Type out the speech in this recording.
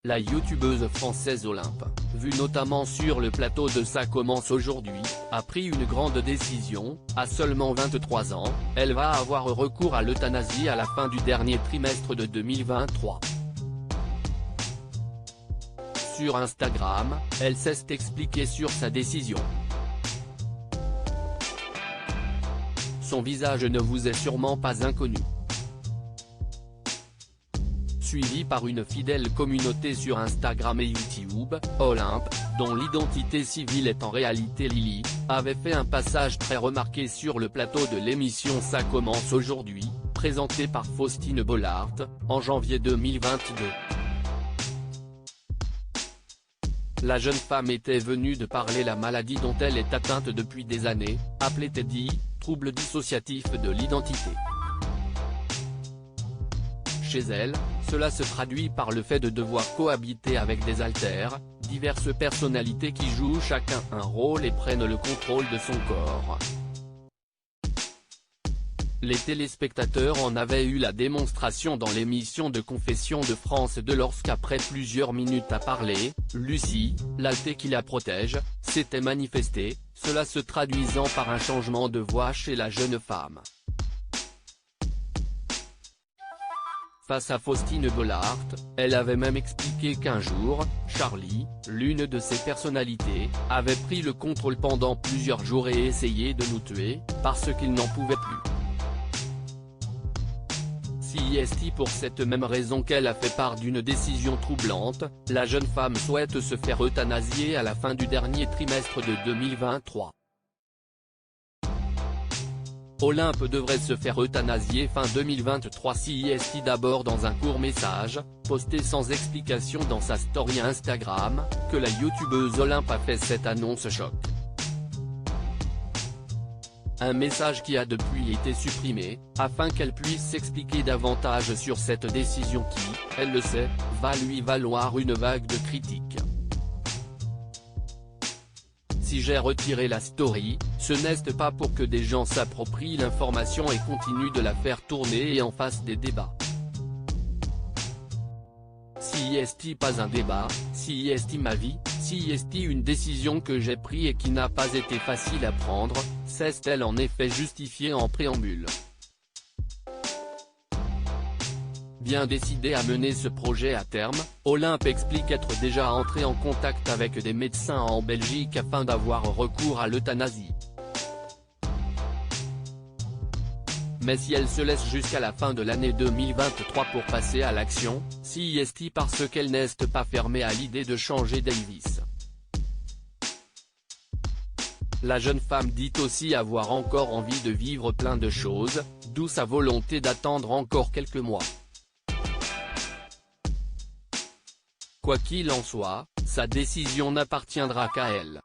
La youtubeuse française Olympe, vue notamment sur le plateau de Ça commence aujourd'hui, a pris une grande décision. À seulement 23 ans, elle va avoir recours à l'euthanasie à la fin du dernier trimestre de 2023. Sur Instagram, elle s'est expliquée sur sa décision. Son visage ne vous est sûrement pas inconnu. Suivie par une fidèle communauté sur Instagram et YouTube, Olympe, dont l'identité civile est en réalité Lily, avait fait un passage très remarqué sur le plateau de l'émission Ça commence aujourd'hui, présentée par Faustine Bollard, en janvier 2022. La jeune femme était venue de parler la maladie dont elle est atteinte depuis des années, appelée TDI, trouble dissociatif de l'identité. Chez elle, cela se traduit par le fait de devoir cohabiter avec des alters, diverses personnalités qui jouent chacun un rôle et prennent le contrôle de son corps. Les téléspectateurs en avaient eu la démonstration dans l'émission de Confessions de France 2 lorsqu'après plusieurs minutes à parler, Lucie, l'alté qui la protège, s'était manifestée, cela se traduisant par un changement de voix chez la jeune femme. Face à Faustine Bollard, elle avait même expliqué qu'un jour, Charlie, l'une de ses personnalités, avait pris le contrôle pendant plusieurs jours et essayé de nous tuer, parce qu'il n'en pouvait plus. C'est pour cette même raison qu'elle a fait part d'une décision troublante. La jeune femme souhaite se faire euthanasier à la fin du dernier trimestre de 2023. Olympe devrait se faire euthanasier fin 2023 CIST d'abord dans un court message, posté sans explication dans sa story Instagram, que la youtubeuse Olympe a fait cette annonce choc. Un message qui a depuis été supprimé, afin qu'elle puisse s'expliquer davantage sur cette décision qui, elle le sait, va lui valoir une vague de critiques. Si j'ai retiré la story, ce n'est pas pour que des gens s'approprient l'information et continuent de la faire tourner et en fassent des débats. CIST pas un débat, CIST ma vie, CIST une décision que j'ai prise et qui n'a pas été facile à prendre, s'est-elle en effet justifiée en préambule. Bien décidée à mener ce projet à terme, Olympe explique être déjà entrée en contact avec des médecins en Belgique afin d'avoir recours à l'euthanasie. Mais si elle se laisse jusqu'à la fin de l'année 2023 pour passer à l'action, CIST parce qu'elle n'est pas fermée à l'idée de changer Davis. La jeune femme dit aussi avoir encore envie de vivre plein de choses, d'où sa volonté d'attendre encore quelques mois. Quoi qu'il en soit, sa décision n'appartiendra qu'à elle.